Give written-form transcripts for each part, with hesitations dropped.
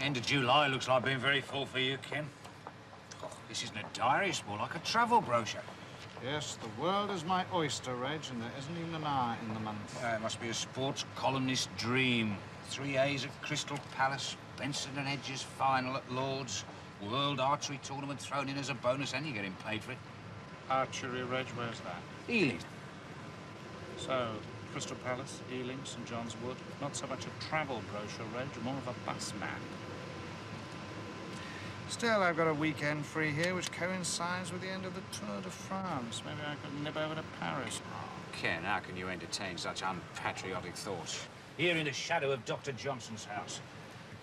End of July looks like being very full for you, Ken. Oh, this isn't a diary, it's more like a travel brochure. Yes, the world is my oyster, Reg, and there isn't even an hour in the month. It must be a sports columnist's dream. 3 A's at Crystal Palace, Benson and Hedges final at Lord's, World Archery Tournament thrown in as a bonus, and you're getting paid for it. Archery, Reg, where's that? Ealing. So, Crystal Palace, Ealing, St John's Wood. Not so much a travel brochure, Reg, more of a bus map. Still, I've got a weekend free here, which coincides with the end of the Tour de France. Maybe I could nip over to Paris. Oh, Ken, how can you entertain such unpatriotic thoughts? Here in the shadow of Dr. Johnson's house.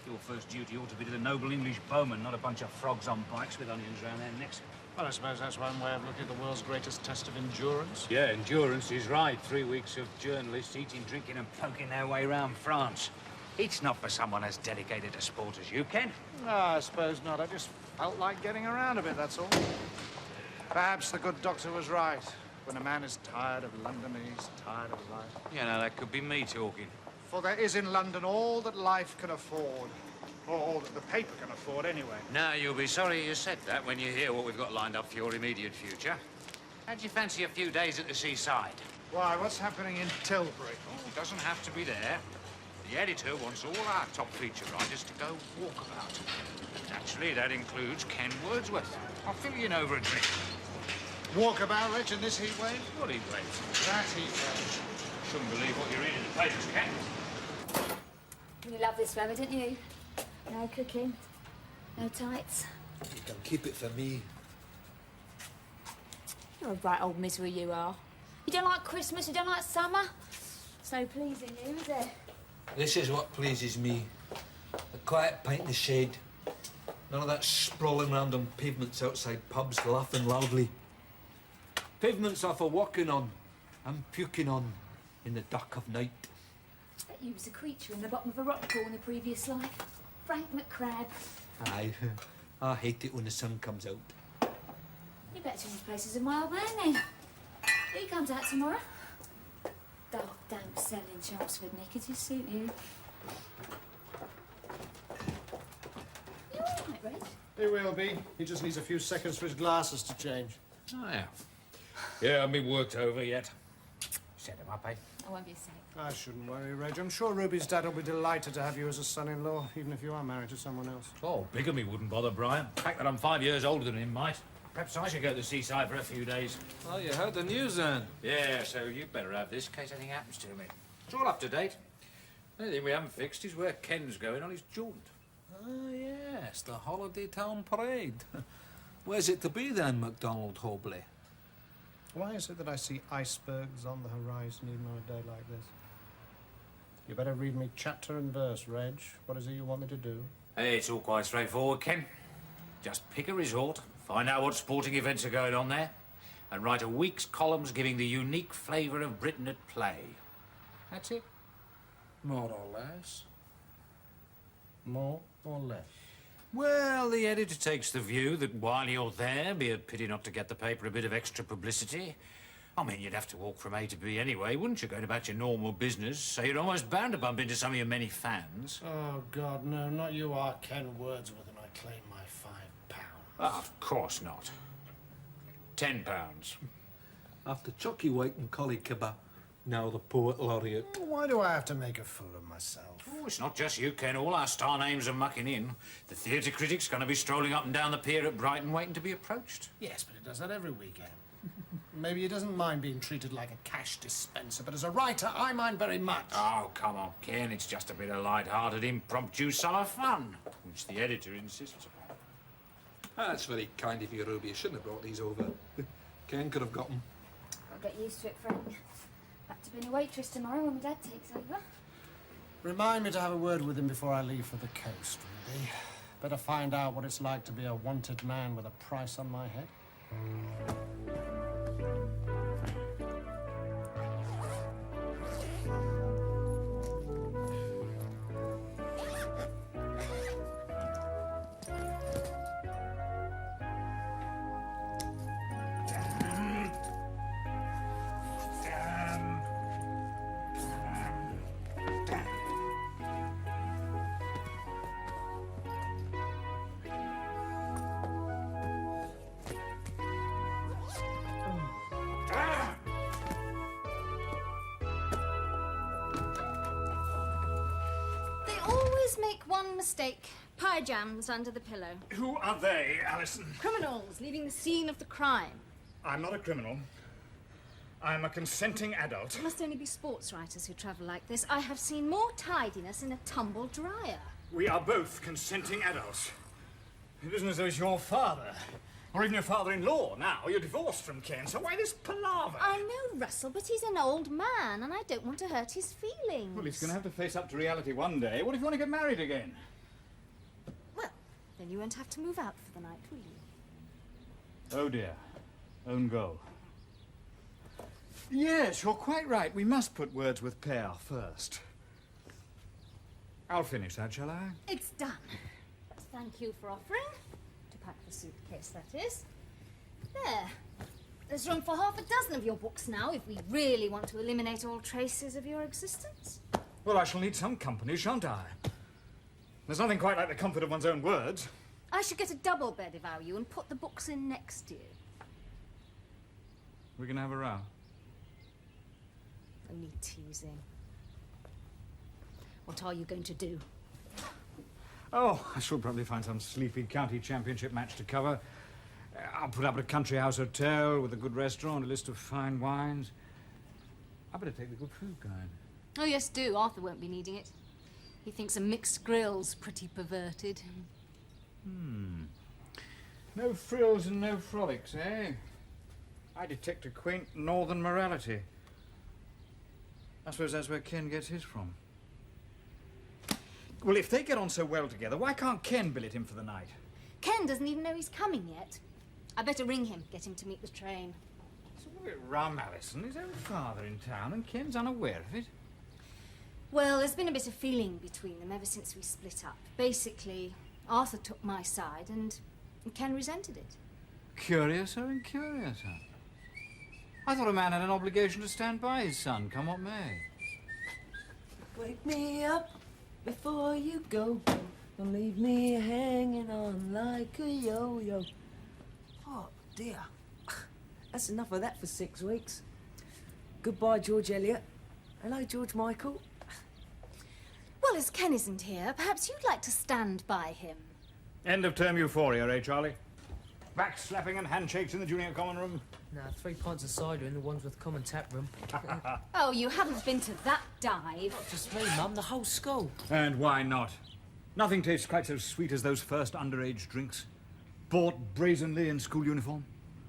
Your first duty ought to be to the noble English bowmen, not a bunch of frogs on bikes with onions round their necks. Well, I suppose that's one way of looking at the world's greatest test of endurance. Yeah, endurance is right. 3 weeks of journalists eating, drinking and poking their way round France. It's not for someone as dedicated to sport as you, Ken. No, I suppose not. I just felt like getting around a bit, that's all. Perhaps the good doctor was right. When a man is tired of London, he's tired of life. You know, that could be me talking. For there is in London all that life can afford. Or all that the paper can afford, anyway. Now, you'll be sorry you said that when you hear what we've got lined up for your immediate future. How'd you fancy a few days at the seaside? Why, what's happening in Tilbury? Oh, it doesn't have to be there. The editor wants all our top feature writers to go walkabout. Naturally, that includes Ken Wordsworth. I'll fill you in over a drink. Walkabout, Rich, in this heat wave? What heat wave? That heat wave. Shouldn't believe what you read in the papers, Ken. You love this weather, didn't you? No cooking, no tights. You can keep it for me. You're a right old misery, you are. You don't like Christmas, you don't like summer. It's no pleasing you, is it? This is what pleases me. A quiet pint in the shade. None of that sprawling round on pavements outside pubs, laughing loudly. Pavements are for walking on and puking on in the dark of night. I bet you was a creature in the bottom of a rock pool in a previous life. Frank McCrab. Aye, I hate it when the sun comes out. You better change places with my old man then. Who comes out tomorrow? Oh, don't sell in Chelmsford, Nick. It just suit you. You all right, Reg? He will be. He just needs a few seconds for his glasses to change. Oh, yeah. Yeah, I haven't been worked over yet. Set him up, eh? I won't be a sec. I shouldn't worry, Reg. I'm sure Ruby's dad will be delighted to have you as a son-in-law, even if you are married to someone else. Oh, bigamy wouldn't bother Brian. The fact that I'm 5 years older than him might. Perhaps I should go to the seaside for a few days. Oh, you heard the news then? Yeah, so you'd better have this in case anything happens to me. It's all up to date. The only thing we haven't fixed is where Ken's going on his jaunt. Ah, yes, the Holiday Town Parade. Where's it to be then, MacDonald Hobley? Why is it that I see icebergs on the horizon even on a day like this? You better read me chapter and verse, Reg. What is it you want me to do? Hey, it's all quite straightforward, Ken. Just pick a resort, find out what sporting events are going on there, and write a week's columns giving the unique flavour of Britain at play. That's it. More or less. More or less? Well, the editor takes the view that while you're there, be a pity not to get the paper a bit of extra publicity. I mean, you'd have to walk from A to B anyway, wouldn't you, going about your normal business? So you're almost bound to bump into some of your many fans. Oh, God, no, not you are Ken Wordsworth, and I claim my £5. Oh, of course not. £10. After Chucky White and Collie Kibber, now the Poet Laureate. Why do I have to make a fool of myself? Oh, it's not just you, Ken. All our star names are mucking in. The theatre critic's going to be strolling up and down the pier at Brighton waiting to be approached. Yes, but it does that every weekend. Maybe he doesn't mind being treated like a cash dispenser, but as a writer, I mind very much. Oh, come on, Ken. It's just a bit of light-hearted, impromptu summer fun, which the editor insists upon. That's very kind of you, Ruby. You shouldn't have brought these over. Ken could have got them. I'll get used to it, Frank. Back to being a waitress tomorrow when my dad takes over. Remind me to have a word with him before I leave for the coast, Ruby. Better find out what it's like to be a wanted man with a price on my head. always make one mistake. Pie jams under the pillow. Who are they, Alison? Criminals leaving the scene of the crime. I'm not a criminal. I'm a consenting adult. It must only be sports writers who travel like this. I have seen more tidiness in a tumble dryer. We are both consenting adults. It isn't as though it's your father, or even your father-in-law now. You're divorced from Ken, so why this palaver? I know, Russell, but he's an old man, and I don't want to hurt his feelings. Well, he's going to have to face up to reality one day. What if you want to get married again? Well, then you won't have to move out for the night, will you? Oh, dear. Own goal. Yes, you're quite right. We must put Wordsworth père first. I'll finish that, shall I? It's done. Thank you for offering. To pack the suitcase, that is. There. There's room for half a dozen of your books now, if we really want to eliminate all traces of your existence. Well, I shall need some company, shan't I? There's nothing quite like the comfort of one's own words. I should get a double bed if I were you and put the books in next to you. We're going to have a row. Only teasing. What are you going to do? Oh, I shall probably find some sleepy county championship match to cover. I'll put up at a country house hotel with a good restaurant, a list of fine wines. I better take the good food guide. Oh, yes, do. Arthur won't be needing it. He thinks a mixed grill's pretty perverted. No frills and no frolics, eh? I detect a quaint northern morality. I suppose that's where Ken gets his from. Well, if they get on so well together, why can't Ken billet him for the night? Ken doesn't even know he's coming yet. I better ring him, get him to meet the train. It's a bit rum, Alison. His own father in town, and Ken's unaware of it. Well, there's been a bit of feeling between them ever since we split up. Basically, Arthur took my side and Ken resented it. Curiouser and curiouser. I thought a man had an obligation to stand by his son, come what may. Wake me up before you go. Don't leave me hanging on like a yo-yo. Oh, dear. That's enough of that for 6 weeks. Goodbye, George Eliot. Hello, George Michael. Well, as Ken isn't here, perhaps you'd like to stand by him. End of term euphoria, eh, Charlie? Back slapping and handshakes in the junior common room. Nah, 3 pints of cider in the Wandsworth Common tap room. Oh, you haven't been to that dive. Just me, Mum, the whole school. And why not? Nothing tastes quite so sweet as those first underage drinks. Bought brazenly in school uniform.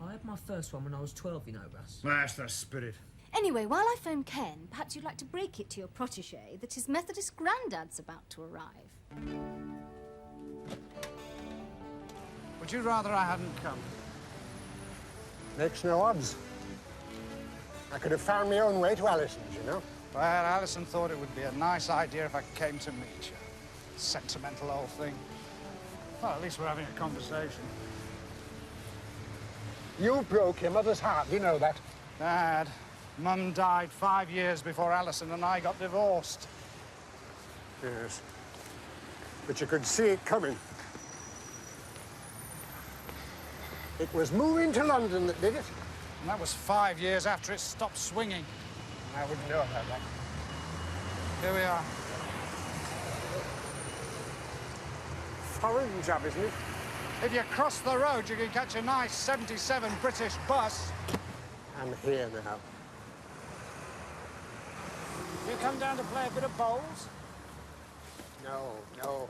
I had my first one when I was 12, you know, Russ. That's the spirit. Anyway, while I phone Ken, perhaps you'd like to break it to your protégé that his Methodist granddad's about to arrive. Would you rather I hadn't come? Makes no odds. I could have found my own way to Alison's, you know. Well, Alison thought it would be a nice idea if I came to meet you. Sentimental old thing. Well, at least we're having a conversation. You broke your mother's heart, you know that. Dad, Mum died 5 years before Alison and I got divorced. Yes. But you could see it coming. It was moving to London that did it. And that was 5 years after it stopped swinging. I wouldn't know about that. Here we are. Foreign job, isn't it? If you cross the road, you can catch a nice 77 British bus. I'm here now. You come down to play a bit of bowls? No, no.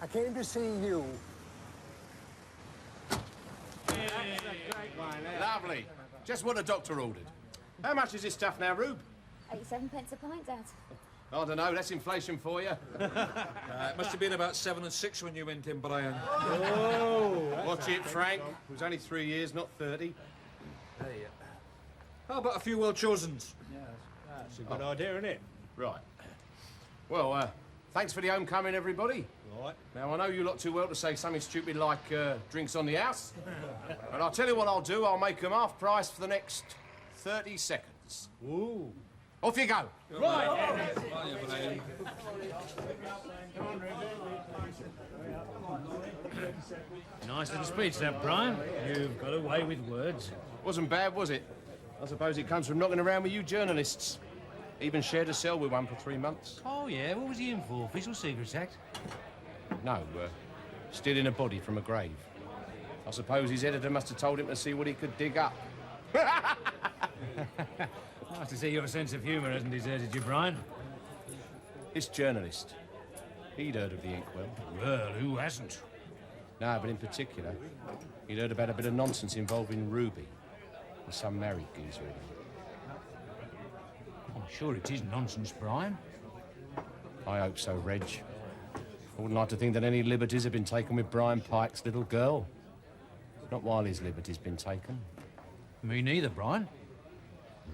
I came to see you. Lovely. Just what the doctor ordered. How much is this stuff now, Rube? 87 pence a pint, Dad. I don't know, that's inflation for you. It must have been about 7 and 6 when you went in, Brian. Watch it, Frank. It was only 3 years, not 30. How about a few well-chosens? That's a good idea, isn't it? Right. Well, thanks for the homecoming, everybody. Right. Now, I know you lot too well to say something stupid like drinks on the house. But I'll tell you what I'll do. I'll make them half price for the next 30 seconds. Ooh. Off you go. Nice little speech, that, Brian. You've got away with words. Wasn't bad, was it? I suppose it comes from knocking around with you journalists. Even shared a cell with one for 3 months. Oh, yeah? What was he in for? Official Secrets Act? No, stealing a body from a grave. I suppose his editor must have told him to see what he could dig up. Nice to see your sense of humour hasn't deserted you, Brian. This journalist, he'd heard of the Inkwell. Well, who hasn't? No, but in particular, he'd heard about a bit of nonsense involving Ruby and some married geezer. I'm sure it is nonsense, Brian. I hope so, Reg. I wouldn't like to think that any liberties have been taken with Brian Pike's little girl. Not while his liberty's been taken. Me neither, Brian.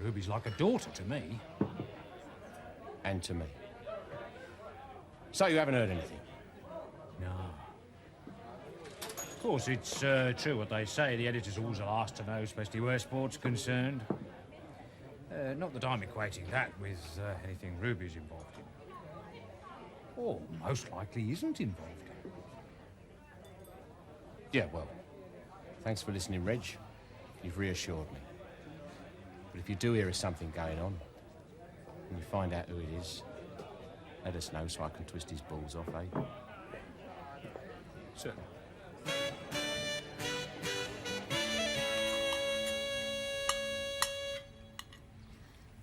Ruby's like a daughter to me. And to me. So you haven't heard anything? No. Of course, it's true what they say. The editor's always the last to know, especially where sport's concerned. Not that I'm equating that with anything Ruby's involved in. Or most likely isn't involved in. Yeah, well, thanks for listening, Reg. You've reassured me. But if you do hear of something going on, and you find out who it is, let us know so I can twist his balls off, eh? Certainly.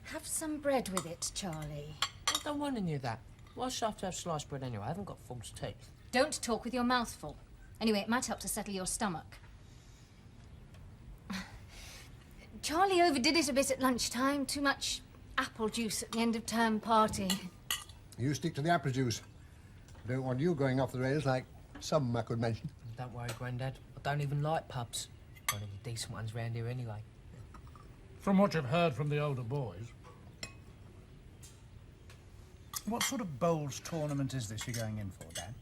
Have some bread with it, Charlie. I don't want any of that. Why should I have to have sliced bread anyway? I haven't got false teeth. Don't talk with your mouth full. Anyway, it might help to settle your stomach. Charlie overdid it a bit at lunchtime. Too much apple juice at the end of term party. You stick to the apple juice. I don't want you going off the rails like some I could mention. Don't worry, Grandad. I don't even like pubs. Not any decent ones round here anyway. From what you've heard from the older boys, what sort of bowls tournament is this you're going in for, Dad?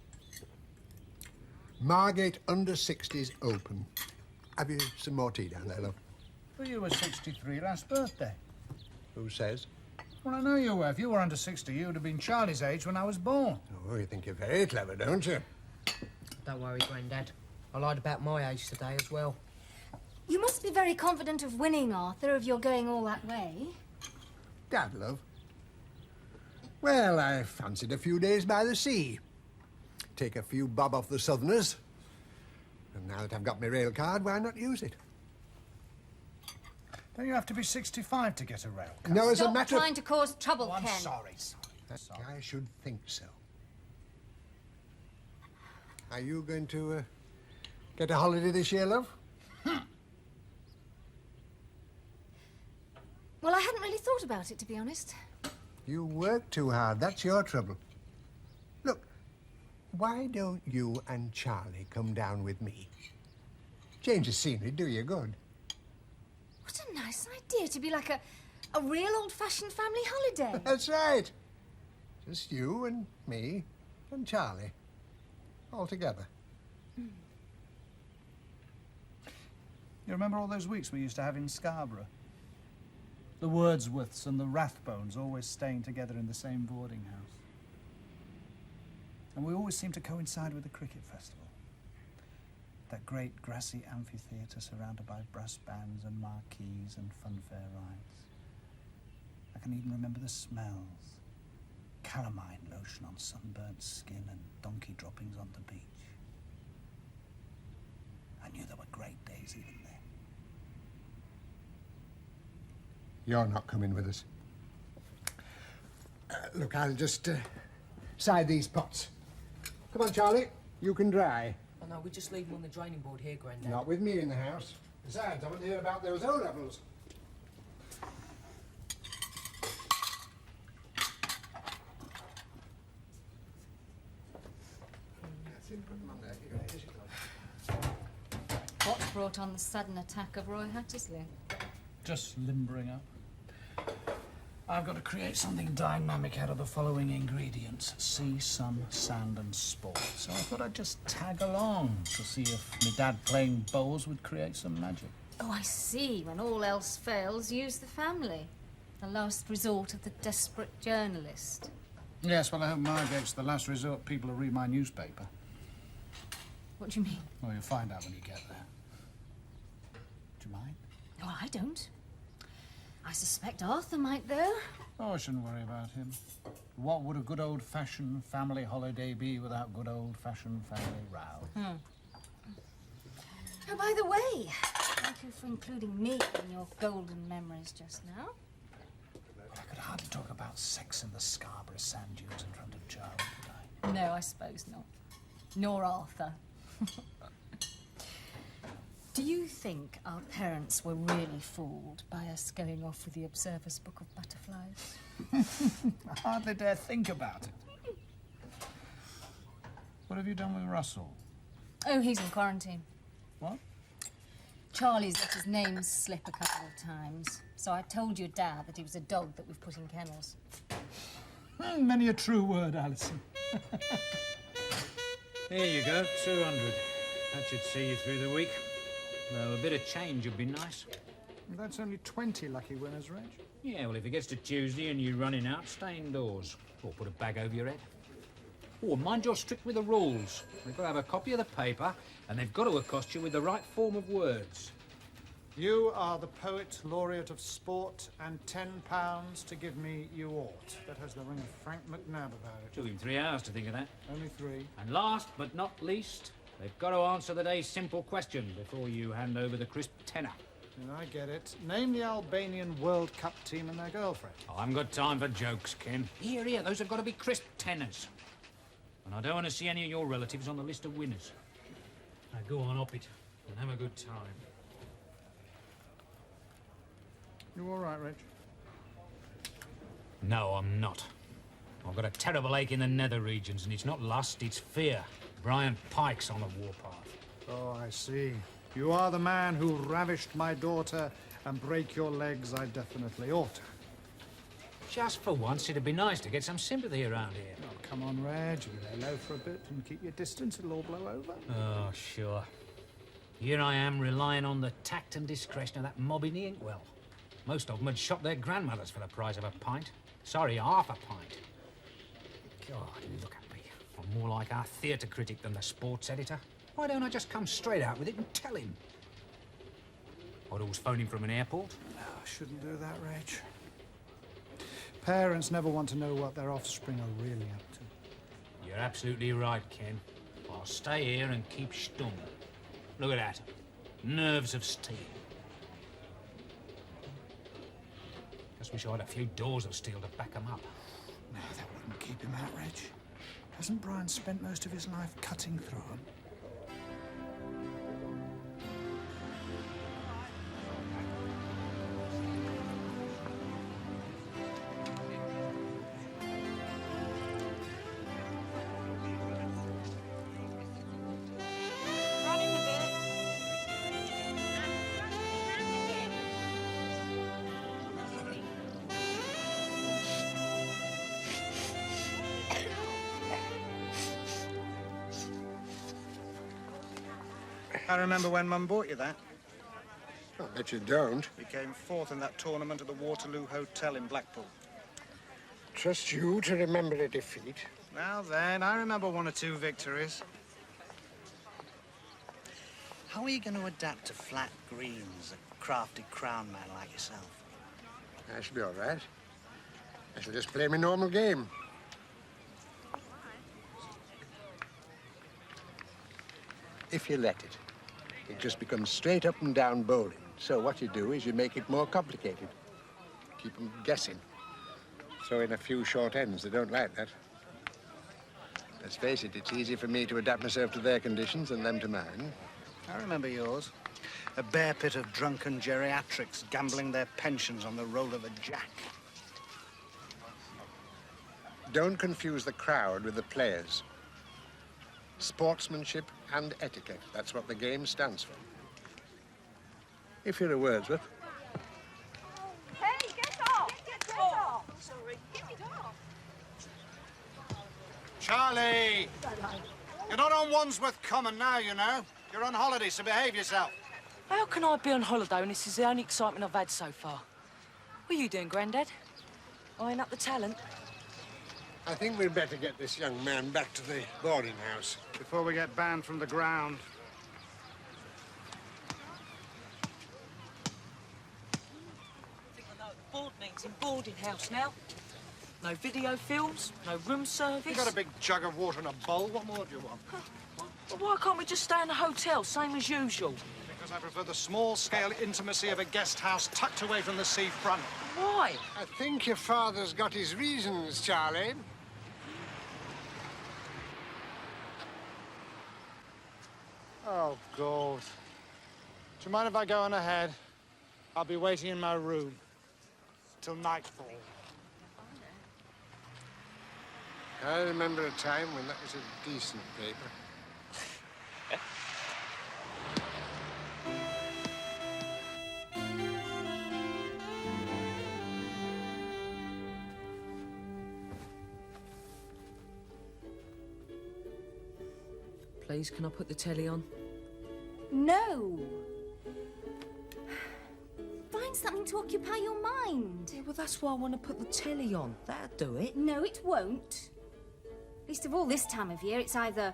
Margate under 60s Open. Have you some more tea down there, love? Well, you were 63 last birthday. Who says? Well, I know you were. If you were under 60, you would have been Charlie's age when I was born. Oh, you think you're very clever, don't you? Don't worry, Grandad. I lied about my age today as well. You must be very confident of winning, Arthur, if you're going all that way. Dad, love. Well, I fancied a few days by the sea. Take a few bob off the southerners. And now that I've got my rail card, why not use it? Don't you have to be 65 to get a rail card? No, as a Stop matter of... trying to cause trouble, Oh, I'm Ken. sorry, son. Sorry. I should think so. Are you going to get a holiday this year, love? Well, I hadn't really thought about it, to be honest. You work too hard. That's your trouble. Look, why don't you and Charlie come down with me? Change of scenery do you good. What a nice idea, to be like a real old-fashioned family holiday. That's right. Just you and me and Charlie. All together. You remember all those weeks we used to have in Scarborough? The Wordsworths and the Rathbones always staying together in the same boarding house. And we always seemed to coincide with the cricket festival. That great grassy amphitheatre surrounded by brass bands and marquees and funfair rides. I can even remember the smells. Calamine lotion on sunburnt skin and donkey droppings on the beach. I knew there were great days even then. You're not coming with us. Look, I'll just side these pots. Come on, Charlie. You can dry. Oh, no, we just leave them on the draining board here, Grandad. Not with me in the house. Besides, I want to hear about those O-levels. What brought on the sudden attack of Roy Hattersley? Just limbering up. I've got to create something dynamic out of the following ingredients: sea, sun, sand and sport. So I thought I'd just tag along to see if my dad playing bowls would create some magic. Oh, I see. When all else fails, use the family. The last resort of the desperate journalist. Yes, well, I hope Margate's the last resort people will read my newspaper. What do you mean? Well, you'll find out when you get there. Do you mind? No, I don't. I suspect Arthur might, though. Oh, I shouldn't worry about him. What would a good old-fashioned family holiday be without good old-fashioned family row? Oh, by the way, thank you for including me in your golden memories just now. I could hardly talk about sex in the Scarborough sand dunes in front of Joe, could I? No, I suppose not. Nor Arthur. Do you think our parents were really fooled by us going off with the Observer's Book of Butterflies? I hardly dare think about it. What have you done with Russell? Oh, he's in quarantine. What? Charlie's let his name slip a couple of times, so I told your dad that he was a dog that we've put in kennels. Many a true word, Alison. Here you go, 200. That should see you through the week. Though a bit of change would be nice. That's only 20 lucky winners, Reg. Yeah, well, if it gets to Tuesday and you're running out, stay indoors. Or put a bag over your head. Oh, mind you're strict with the rules. They've got to have a copy of the paper, and they've got to accost you with the right form of words. You are the Poet Laureate of Sport, and £10 to give me you ought. That has the ring of Frank McNabb about it. Took him 3 hours to think of that. Only 3. And last but not least, they've got to answer the day's simple question before you hand over the crisp tenner. I get it. Name the Albanian World Cup team and their girlfriend. I haven't got time for jokes, Ken. Here, those have got to be crisp tenners. And I don't want to see any of your relatives on the list of winners. Now go on, up it, and have a good time. You all right, Reg? No, I'm not. I've got a terrible ache in the nether regions, and it's not lust, it's fear. Brian Pike's on the warpath. Oh, I see. You are the man who ravished my daughter, and break your legs I definitely ought. Just for once, it'd be nice to get some sympathy around here. Oh, come on, Reg. You lay low for a bit and keep your distance. It'll all blow over. Oh, sure. Here I am relying on the tact and discretion of that mob in the Inkwell. Most of them had shot their grandmothers for the price of a pint. Sorry, half a pint. God, look at me. I'm more like our theatre critic than the sports editor. Why don't I just come straight out with it and tell him? I'd always phone him from an airport. No, I shouldn't do that, Reg. Parents never want to know what their offspring are really up to. You're absolutely right, Ken. I'll stay here and keep stum. Look at that. Nerves of steel. Just wish I had a few doors of steel to back them up. No, that wouldn't keep him out, Reg. Hasn't Brian spent most of his life cutting through them? I remember when Mum bought you that. I bet you don't. You came fourth in that tournament at the Waterloo Hotel in Blackpool. Trust you to remember a defeat. Now then, I remember 1 or 2 victories. How are you going to adapt to flat greens, a crafty crown man like yourself? I shall be all right. I shall just play my normal game. If you let it, it just becomes straight up and down bowling. So what you do is you make it more complicated. Keep them guessing. Throw in a few short ends. They don't like that. Let's face it, it's easy for me to adapt myself to their conditions than them to mine. I remember yours. A bear pit of drunken geriatrics gambling their pensions on the roll of a jack. Don't confuse the crowd with the players. Sportsmanship and etiquette. That's what the game stands for. If you're a Wordsworth. Hey, get off! Get off! Sorry, get it off. Charlie! You're not on Wandsworth Common now, you know. You're on holiday, so behave yourself. How can I be on holiday when this is the only excitement I've had so far? What are you doing, Grandad? Eyeing up the talent? I think we'd better get this young man back to the boarding house. Before we get banned from the ground. I think I know what the board means. It's in boarding house now. No video films, no room service. You got a big jug of water and a bowl. What more do you want? Well, why can't we just stay in a hotel, same as usual? Because I prefer the small-scale intimacy of a guest house tucked away from the seafront. Why? I think your father's got his reasons, Charlie. Oh, God. Do you mind if I go on ahead? I'll be waiting in my room till nightfall. I remember a time when that was a decent paper. Please, can I put the telly on? No. Find something to occupy your mind. Yeah, well, that's why I want to put the telly on. That'll do it. No, it won't. Least of all this time of year, it's either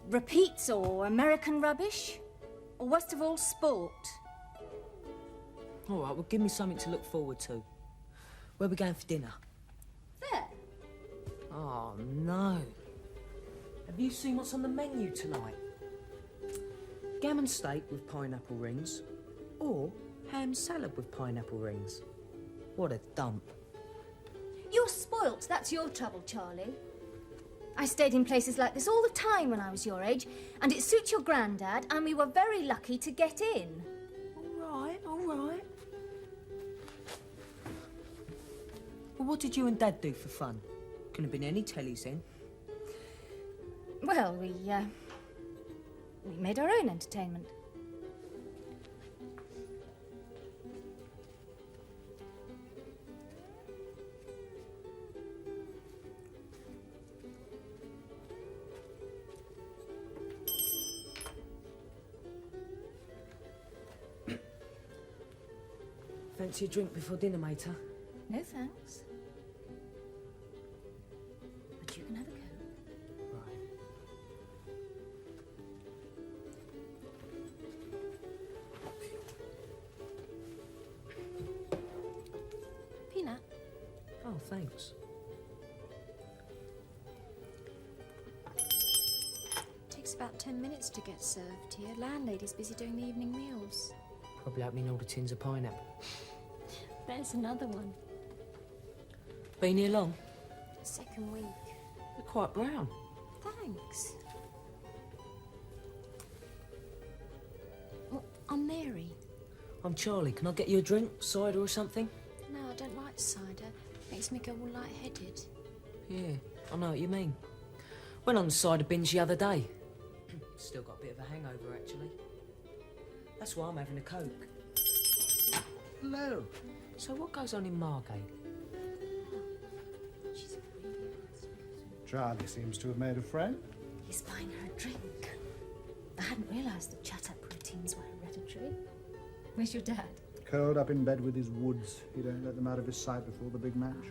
repeats or American rubbish, or worst of all, sport. All right, well, give me something to look forward to. Where are we going for dinner? There. Oh, no. Have you seen what's on the menu tonight? Gammon steak with pineapple rings, or ham salad with pineapple rings. What a dump. You're spoilt, that's your trouble, Charlie. I stayed in places like this all the time when I was your age, and it suits your granddad, and we were very lucky to get in. All right, all right. Well, what did you and Dad do for fun? Couldn't have been any tellies in. Well, we made our own entertainment. Fancy a drink before dinner, mater? No thanks. But you can have a Coke. Right. Peanut. Oh, thanks. Takes about 10 minutes to get served here. Landlady's busy doing the evening meals. Probably opening all the tins of pineapple. There's another one. Been here long? Second week. They're quite brown. Thanks. Well, I'm Mary. I'm Charlie. Can I get you a drink, cider or something? No, I don't like cider. Makes me go all light-headed. Yeah, I know what you mean. Went on the cider binge the other day. Still got a bit of a hangover, actually. That's why I'm having a Coke. Hello. So what goes on in Margate? She's a really nice person. Charlie seems to have made a friend. He's buying her a drink. I hadn't realised that chat-up routines were hereditary. Where's your dad? Curled up in bed with his woods. He don't let them out of his sight before the big match.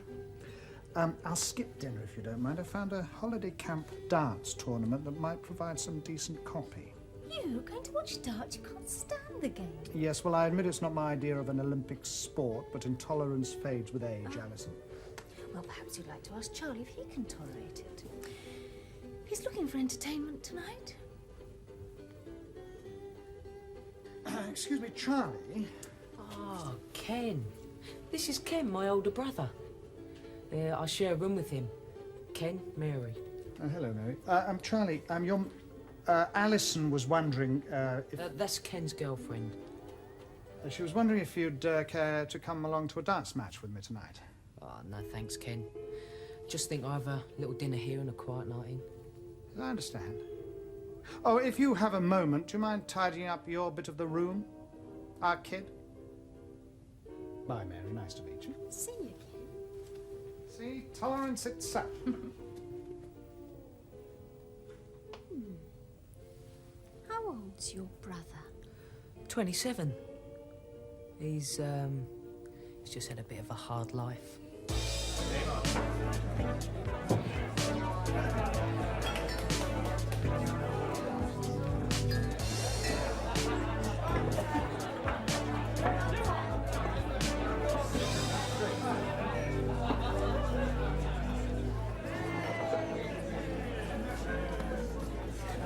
I'll skip dinner if you don't mind. I found a holiday camp dance tournament that might provide some decent copy. You going to watch darts? You can't stand the game. Yes, well, I admit it's not my idea of an Olympic sport, but intolerance fades with age, Alison. Well, perhaps you'd like to ask Charlie if he can tolerate it. He's looking for entertainment tonight. Excuse me, Charlie. Oh, Ken. This is Ken, my older brother. I share a room with him. Ken, Mary. Hello, Mary. I'm Charlie. Alison was wondering if... That's Ken's girlfriend. she was wondering if you'd care to come along to a dance match with me tonight. Oh, no thanks, Ken. Just think I have a little dinner here and a quiet night in. I understand. Oh, if you have a moment, do you mind tidying up your bit of the room? Our kid? Bye, Mary. Nice to meet you. See you, Ken. See? Tolerance itself. How old's your brother? 27. He's just had a bit of a hard life.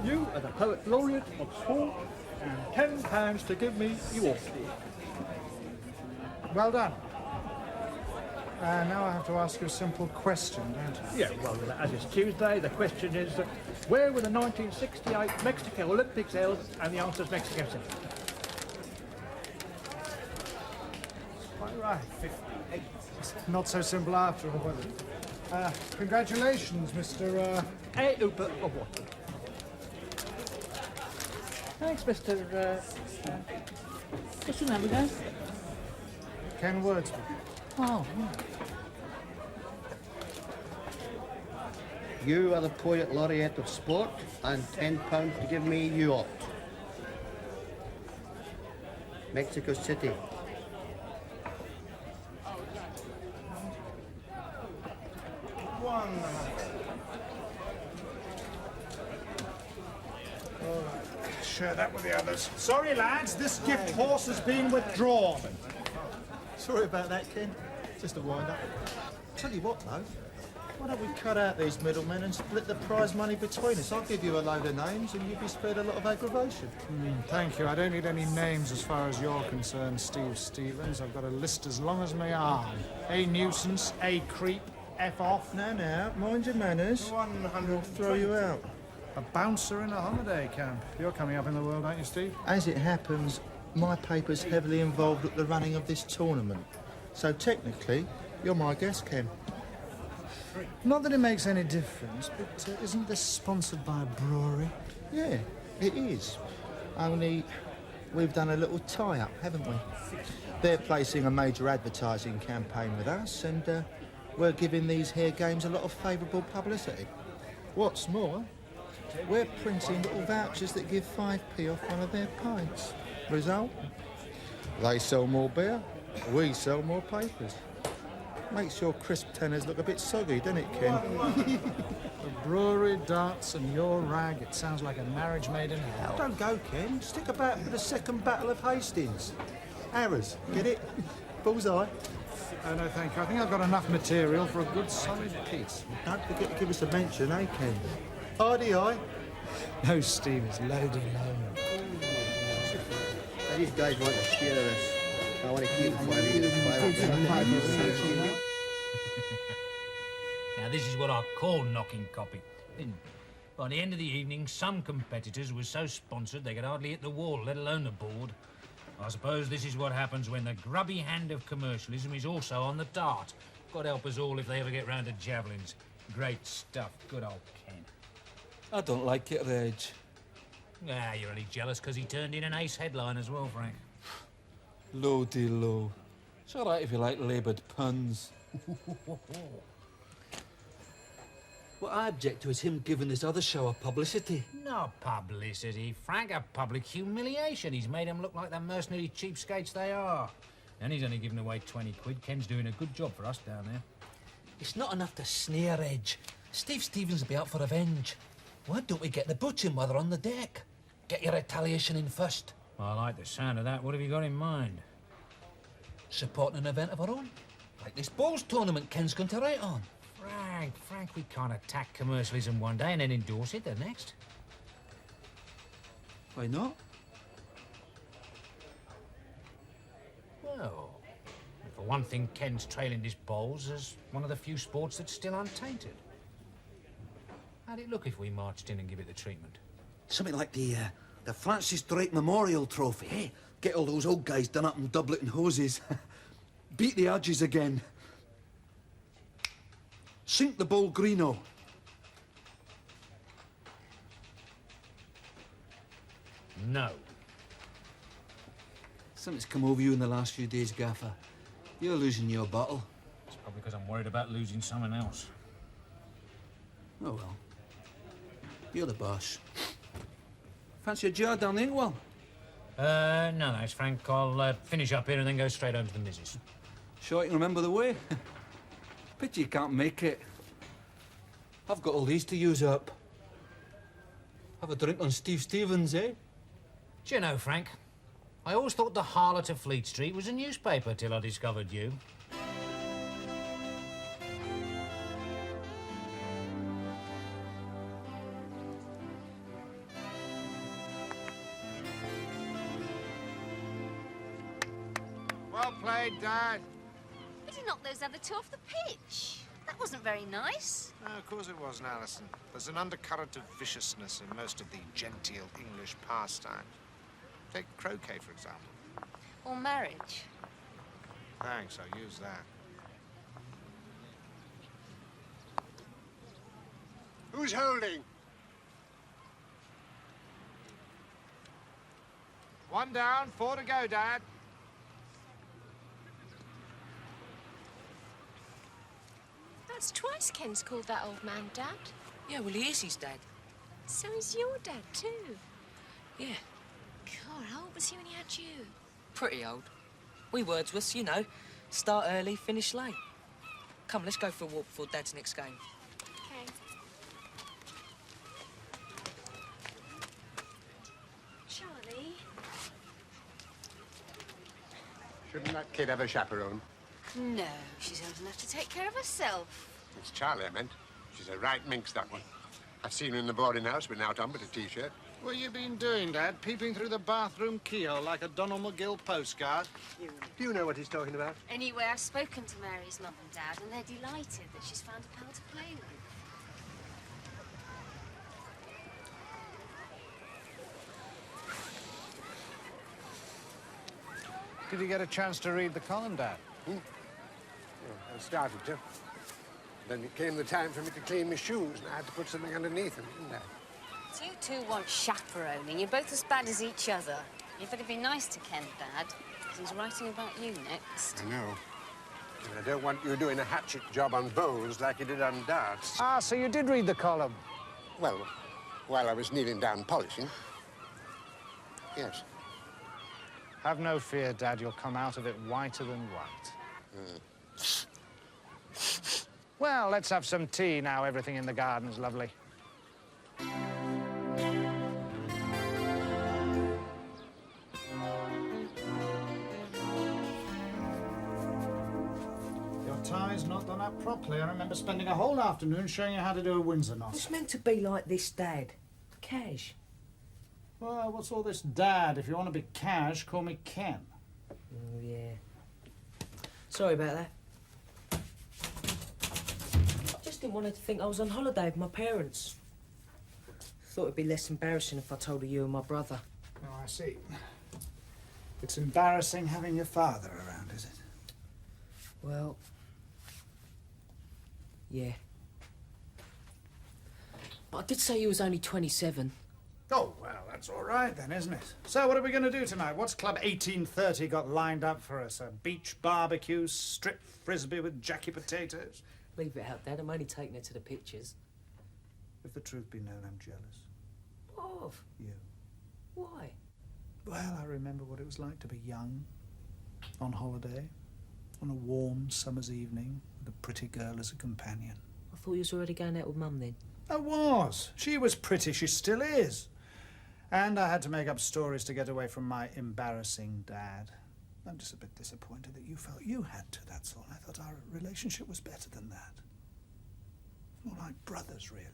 You are the poet laureate of sport, and £10 to give me you ought. Well done. Now I have to ask you a simple question, don't I? Yeah, well, as it's Tuesday, the question is, where were the 1968 Mexico Olympics held? And the answer is Mexico City. Quite right. 58. Not so simple after all, was it? Congratulations, Mr. A Hooper of water. Thanks, Mr. What's your name again? Ken Wordsworth. Oh, You are the poet laureate of sport, and £10 to give me you ought. Mexico City. Share that with the others. Sorry, lads, this gift horse has been withdrawn. Sorry about that, Ken. Just a wind-up. Tell you what, though. Why don't we cut out these middlemen and split the prize money between us? I'll give you a load of names and you'll be spared a lot of aggravation. Thank you. I don't need any names as far as you're concerned, Steve Stevens. I've got a list as long as my arm. A nuisance, A creep, F off. Now, mind your manners. 100. I'll throw you out. A bouncer in a holiday camp. You're coming up in the world, aren't you, Steve? As it happens, my paper's heavily involved with the running of this tournament. So technically, you're my guest, Ken. Not that it makes any difference, but isn't this sponsored by a brewery? Yeah, it is. Only we've done a little tie-up, haven't we? They're placing a major advertising campaign with us, and we're giving these here games a lot of favourable publicity. What's more, we're printing little vouchers that give 5p off one of their pints. Result? They sell more beer, we sell more papers. Makes your crisp tenors look a bit soggy, doesn't it, Ken? A brewery, darts, and your rag. It sounds like a marriage made in hell. Don't go, Ken. Stick about for the Second Battle of Hastings. Arrows, get it? Bullseye. Oh, no, thank you. I think I've got enough material for a good solid piece. Don't forget to give us a mention, eh, Ken? RDI. No, Steve, it's loady low. These guys want to share this. I want to keep Now, this is what I call knocking copy. By the end of the evening, some competitors were so sponsored they could hardly hit the wall, let alone the board. I suppose this is what happens when the grubby hand of commercialism is also on the dart. God help us all if they ever get round to javelins. Great stuff. Good old Ken. I don't like it, Reg. Ah, you're only jealous because he turned in an ace headline as well, Frank. Low. It's all right if you like laboured puns. What I object to is him giving this other show a publicity. Not publicity, Frank. A public humiliation. He's made them look like the mercenary cheapskates they are. And he's only given away 20 quid. Ken's doing a good job for us down there. It's not enough to sneer, Reg. Steve Stevens will be out for revenge. Why don't we get the butching while they're on the deck? Get your retaliation in first. I like the sound of that. What have you got in mind? Supporting an event of our own. Like this bowls tournament Ken's going to write on. Frank, we can't attack commercialism one day and then endorse it the next. Why not? Well, for one thing, Ken's trailing his bowls as one of the few sports that's still untainted. How'd it look if we marched in and give it the treatment? Something like the Francis Drake Memorial Trophy. Hey, get all those old guys done up in doublet and hoses. Beat the Argies again. Sink the Bull Greeno. No. Something's come over you in the last few days, Gaffer. You're losing your battle. It's probably because I'm worried about losing someone else. Oh, well. You're the boss. Fancy a jar down the Inkwell? No, thanks, Frank. I'll finish up here and then go straight home to the missus. Sure you can remember the way? Pity you can't make it. I've got all these to use up. Have a drink on Steve Stevens, eh? Do you know, Frank, I always thought the Harlot of Fleet Street was a newspaper till I discovered you. Well played, Dad. But he knocked those other two off the pitch. That wasn't very nice. No, of course it wasn't, Alison. There's an undercurrent of viciousness in most of the genteel English pastimes. Take croquet, for example. Or marriage. Thanks, I'll use that. Who's holding? One down, 4 to go, Dad. That's twice Ken's called that old man Dad. Yeah, well, he is his dad. So is your dad, too. Yeah, God, how old was he when he had you? pretty old. We Wordsworths, you know, start early, finish late. Come, let's go for a walk before Dad's next game. Okay. Charlie? Shouldn't that kid have a chaperone? No, she's old enough to take care of herself. It's Charlie I meant. She's a right minx, that one. I've seen her in the boarding house without on but a T-shirt. What you been doing, Dad? Peeping through the bathroom keyhole like a Donald McGill postcard? Do you know what he's talking about? Anyway, I've spoken to Mary's mum and dad, and they're delighted that she's found a pal to play with. Did you get a chance to read the column, Dad? Yeah, I started to. Then it came the time for me to clean my shoes, and I had to put something underneath them, didn't I? So you two want chaperoning. You're both as bad as each other. You better be nice to Ken, Dad, because he's writing about you next. I know. And I don't want you doing a hatchet job on bowls like you did on darts. Ah, so you did read the column? Well, while I was kneeling down polishing. Yes. Have no fear, Dad. You'll come out of it whiter than white. Well, let's have some tea now. Everything in the garden's lovely. Your tie's not done up properly. I remember spending a whole afternoon showing you how to do a Windsor knot. It's meant to be like this, Dad. Cash. Well, what's all this, Dad? If you want to be cash, call me Ken. Oh, yeah. Sorry about that. I just didn't want her to think I was on holiday with my parents. Thought it'd be less embarrassing if I told her you and my brother. Oh, I see. It's embarrassing having your father around, is it? Well, yeah. But I did say you was only 27. Oh, well, that's all right then, isn't it? So what are we going to do tonight? What's Club 1830 got lined up for us? A beach barbecue, strip frisbee with jacky potatoes? Leave it out, Dad. I'm only taking her to the pictures. If the truth be known, I'm jealous. Of? You. Why? Well, I remember what it was like to be young, on holiday, on a warm summer's evening, with a pretty girl as a companion. I thought you was already going out with Mum then. I was. She was pretty. She still is. And I had to make up stories to get away from my embarrassing dad. I'm just a bit disappointed that you felt you had to, that's all. I thought our relationship was better than that. More like brothers, really.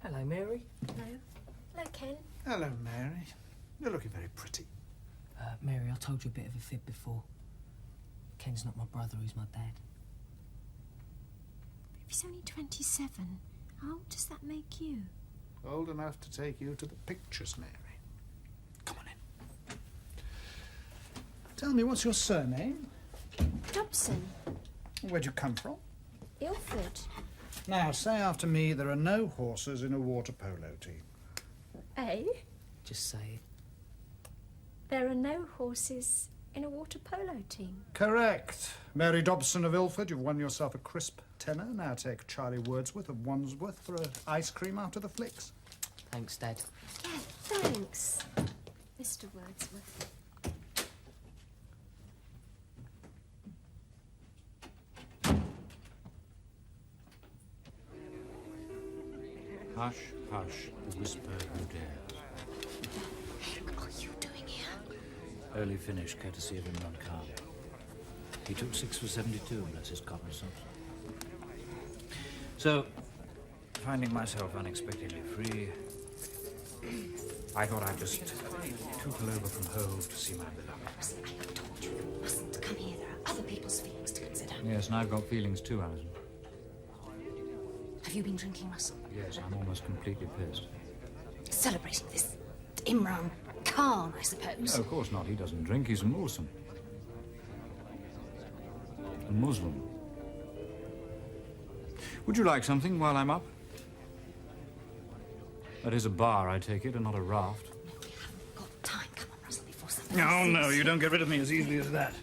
Hello, Mary. Hello. Hello, Ken. Hello, Mary. You're looking very pretty. Mary, I told you a bit of a fib before. Ken's not my brother, he's my dad. If he's only 27, how old does that make you? Old enough to take you to the pictures, Mary. Come on in. Tell me, what's your surname? Dobson. Where'd you come from? Ilford. Now, say after me, there are no horses in a water polo team. Eh? Just say it. There are no horses in a water polo team. Correct. Mary Dobson of Ilford, you've won yourself a crisp tenner. Now take Charlie Wordsworth of Wandsworth for an ice cream after the flicks. Thanks, Dad. Yeah, thanks, Mr. Wordsworth. Hush, hush, the whisper who dares. What are you doing here? Early finish, courtesy of Imran Khan. He took 6 for 72, bless his cotton socks. So, finding myself unexpectedly free, I thought I'd just tootle over from Hove to see my beloved. Russell, I have told you, you mustn't come here. There are other people's feelings to consider. Yes, and I've got feelings too, Alison. Have you been drinking, Russell? Yes, I'm almost completely pissed. Celebrating this Imran Khan, I suppose. No, of course not. He doesn't drink. He's a Muslim. A Muslim. Would you like something while I'm up? That is a bar, I take it, and not a raft. No, we haven't got time. Come on, Russell, before something No, no, you don't get rid of me as easily as that.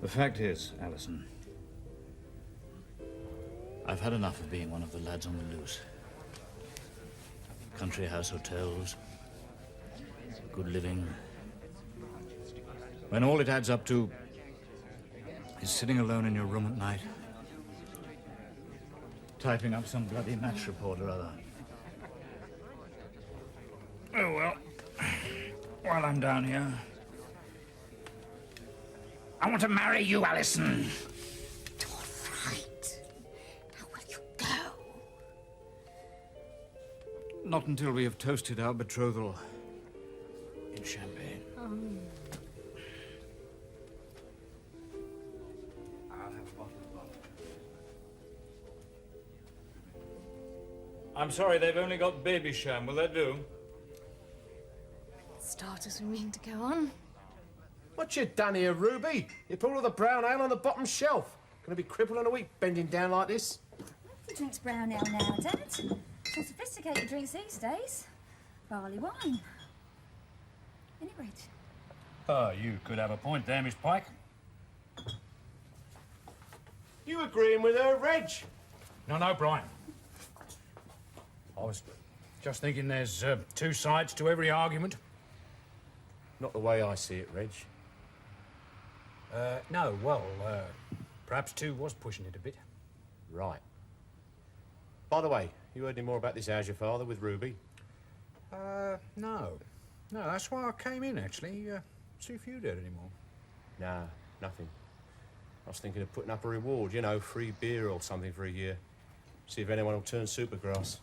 The fact is, Alison, I've had enough of being one of the lads on the loose. Country house hotels, good living. When all it adds up to is sitting alone in your room at night, typing up some bloody match report or other. Oh, well, while I'm down here, I want to marry you, Alison. All right. Now, will you go? Not until we have toasted our betrothal in champagne. I'll have a bottle of vodka. I'm sorry, they've only got baby sham. Will that do? Starters, we mean to go on. What you done here, Ruby? You put all the brown ale on the bottom shelf. Gonna be crippled in a week bending down like this? Who drinks brown ale now, Dad? Some sophisticated drinks these days. Barley wine. Any Reg? Oh, you could have a point there, Miss Pike. You agreeing with her, Reg? No, Brian. I was just thinking there's two sides to every argument. Not the way I see it, Reg. No, well, perhaps two was pushing it a bit. Right. By the way, you heard any more about this How's Your Father with Ruby? No. No, that's why I came in, actually. See if you'd heard any more. Nah, nothing. I was thinking of putting up a reward, you know, free beer or something for a year. See if anyone will turn supergrass.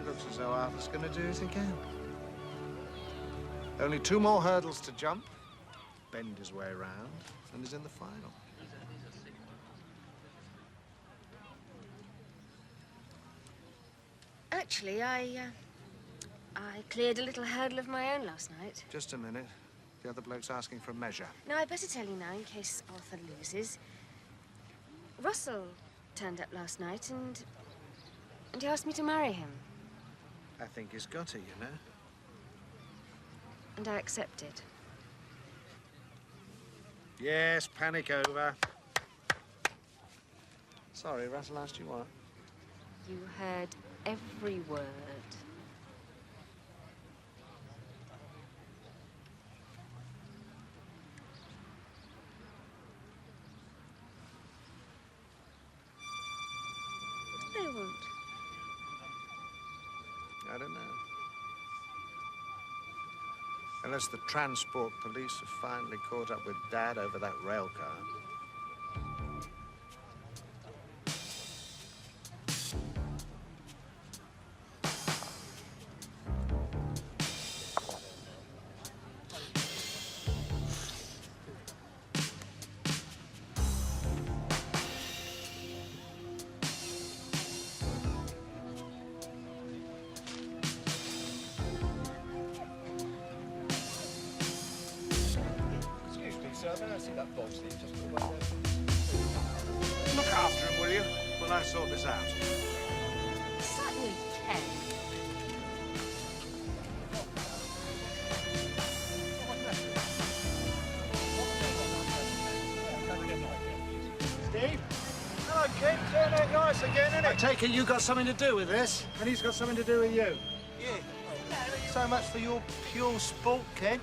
Looks as though Arthur's going to do it again. Only 2 more hurdles to jump, bend his way around, and he's in the final. Actually, I cleared a little hurdle of my own last night. Just a minute. The other bloke's asking for a measure. Now, I'd better tell you now, in case Arthur loses. Russell turned up last night and he asked me to marry him. I think he's got it, you know. And I accepted. Yes, panic over. Sorry, Russell asked you what? You heard every word. What do they want? I don't know. Unless the transport police have finally caught up with Dad over that rail car. may I see that box, Steve? Just put it right there. Look after him, will you? While I sort this out. Certainly can. Steve? Hello, Ken. Turn out nice again, innit? I take it you got something to do with this, and he's got something to do with you. Yeah. So much for your pure sport, Ken.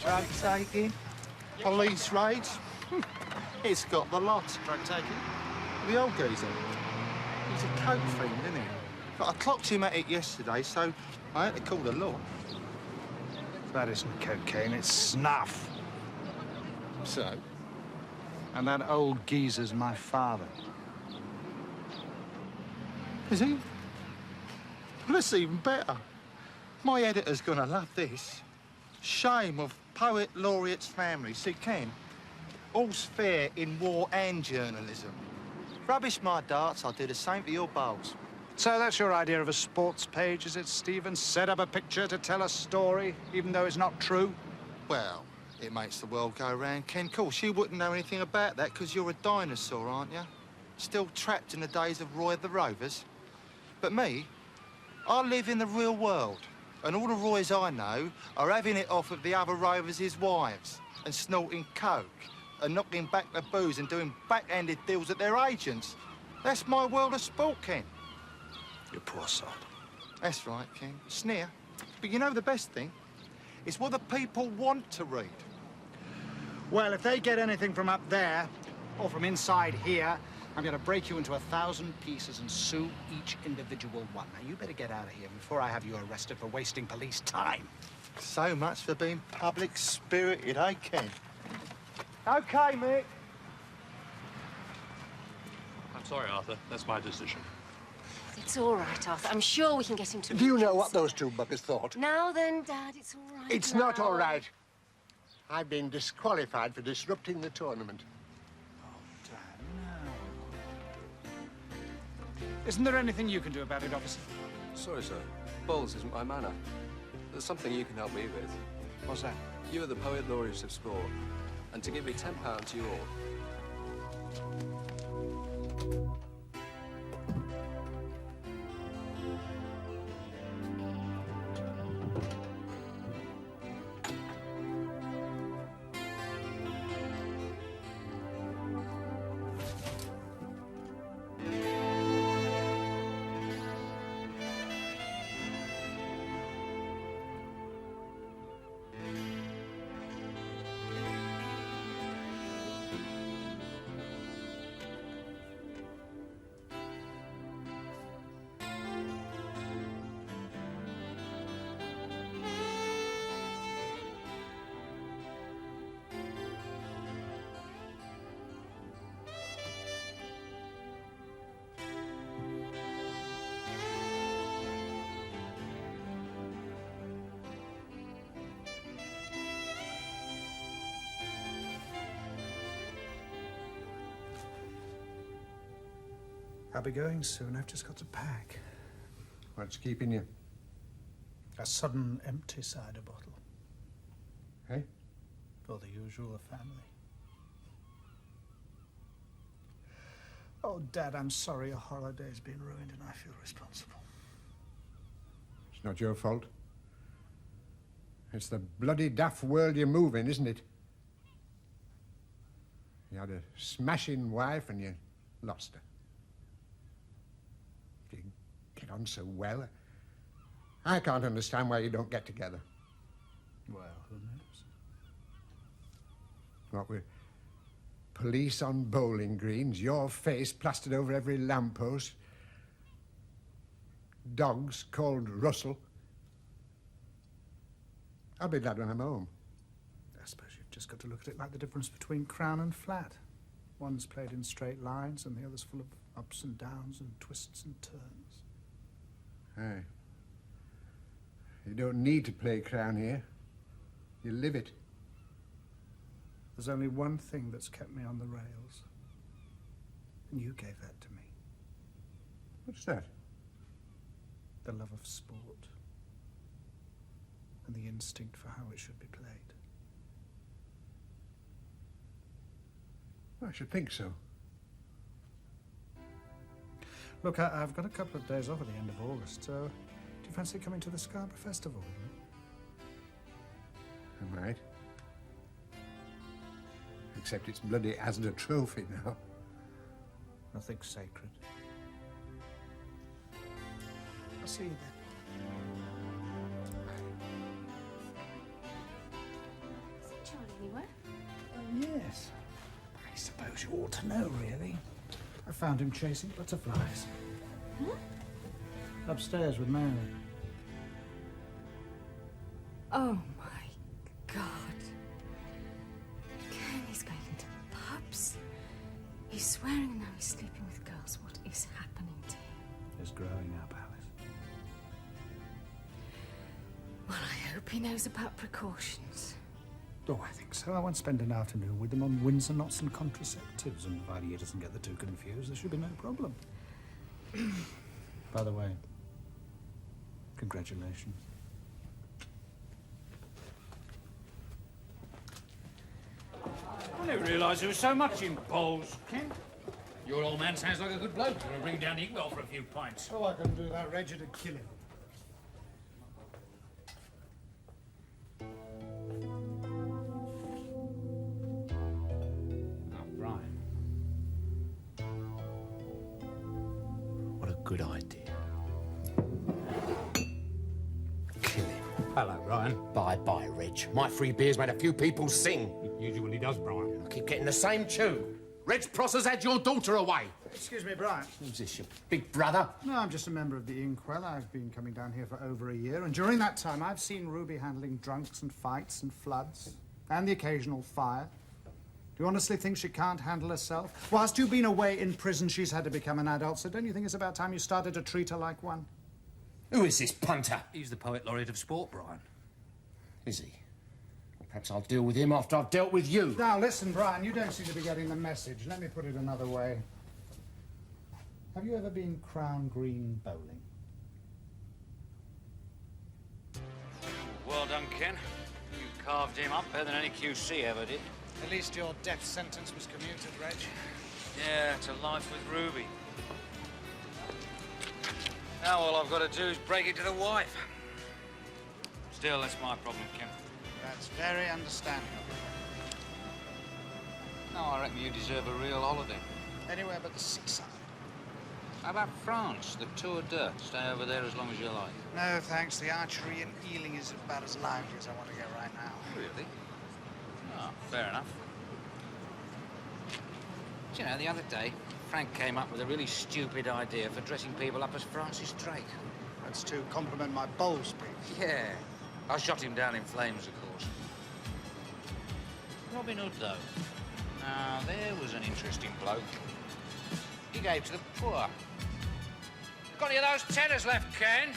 Drug taking, police raids. It's got the lot. Drug taking? The old geezer. He's a coke fiend, isn't he? But I clocked him at it yesterday, so I had to call the law. That isn't cocaine, it's snuff. So? And that old geezer's my father. Is he? Well, that's even better. My editor's gonna love this. Shame of Poet Laureate's family. See, Ken, all's fair in war and journalism. Rubbish my darts, I'll do the same for your bowls. So that's your idea of a sports page, is it, Stephen? Set up a picture to tell a story, even though it's not true? Well, it makes the world go round, Ken. Of course, you wouldn't know anything about that because you're a dinosaur, aren't you? Still trapped in the days of Roy the Rovers. But me, I live in the real world. And all the Roys I know are having it off with the other Rovers' wives and snorting coke and knocking back the booze and doing backhanded deals at their agents. That's my world of sport, Ken. You poor sod. That's right, Ken. Sneer. But you know the best thing? It's what the people want to read. Well, if they get anything from up there, or from inside here, I'm going to break you into 1,000 pieces and sue each individual one. Now, you better get out of here before I have you arrested for wasting police time. So much for being public-spirited, eh, Ken? OK, Mick. I'm sorry, Arthur. That's my decision. It's all right, Arthur. I'm sure we can get him to... Do you know what those two buggers thought? Now then, Dad, it's all right It's now. not all right. I've been disqualified for disrupting the tournament. Isn't there anything you can do about it, officer? Sorry, sir. Bowls isn't my manner. There's something you can help me with. What's that? You are the Poet Laureate of sport, and to give me £10 you ought. I'll be going soon. I've just got to pack. What's keeping you? A sudden empty cider bottle. Hey? For the usual family. Oh, Dad, I'm sorry your holiday's been ruined and I feel responsible. It's not your fault. It's the bloody daft world you move in, isn't it? You had a smashing wife and you lost her. You get on so well. I can't understand why you don't get together. Well, who knows? What with police on bowling greens, your face plastered over every lamppost, dogs called Russell. I'll be glad when I'm home. I suppose you've just got to look at it like the difference between crown and flat. One's played in straight lines and the other's full of ups and downs and twists and turns. Aye. You don't need to play crown here. You live it. There's only one thing that's kept me on the rails. And you gave that to me. What's that? The love of sport. And the instinct for how it should be played. I should think so. Look, I've got a couple of days off at the end of August, so do you fancy coming to the Scarborough Festival with me? I might. Except it's bloody hasn't a trophy now. Nothing sacred. I'll see you then. Is Charlie anywhere? Yes. I suppose you ought to know, really. I found him chasing butterflies. Huh? Upstairs with Mary. Oh my God. Ken is going into pubs. He's swearing and now he's sleeping with girls. What is happening to him? He's growing up, Alice. Well, I hope he knows about precautions. Oh, I think so. I won't spend an afternoon with him on Windsor knots and contraceptives, and provided he doesn't get the two confused, there should be no problem. By the way, congratulations. I didn't realise there was so much in bowls, Ken. Your old man sounds like a good bloke. We'll bring down the inkwell for a few pints. Oh, I couldn't do that, Reg. It'd kill him. Brian. What a good idea. Kill him. Hello, Brian. Bye-bye, Reg. My free beer's made a few people sing. It usually does, Brian. I keep getting the same tune. Reg Prosser's had your daughter away. Excuse me, Brian. Who's this, your big brother? No, I'm just a member of the Inkwell. I've been coming down here for over a year, and during that time I've seen Ruby handling drunks and fights and floods, and the occasional fire. Do you honestly think she can't handle herself? Whilst you've been away in prison, she's had to become an adult, so don't you think it's about time you started to treat her like one? Who is this punter? He's the poet laureate of sport, Brian. Is he? Well, perhaps I'll deal with him after I've dealt with you. Now, listen, Brian, you don't seem to be getting the message. Let me put it another way. Have you ever been Crown Green bowling? Well done, Ken. You carved him up better than any QC ever did. At least your death sentence was commuted, Reg. Yeah, to life with Ruby. Now all I've got to do is break it to the wife. Still, that's my problem, Ken. That's very understanding of you. No, I reckon you deserve a real holiday. Anywhere but the seaside. How about France, the Tour de? Stay over there as long as you like. No, thanks. The archery and eeling is about as lively as I want to get right now. Really? Oh, fair enough. Do you know, the other day, Frank came up with a really stupid idea for dressing people up as Francis Drake. That's to compliment my bowl speech. Yeah. I shot him down in flames, of course. Robin Hood, though. Now, there was an interesting bloke. He gave to the poor. Got any of those tenors left, Ken?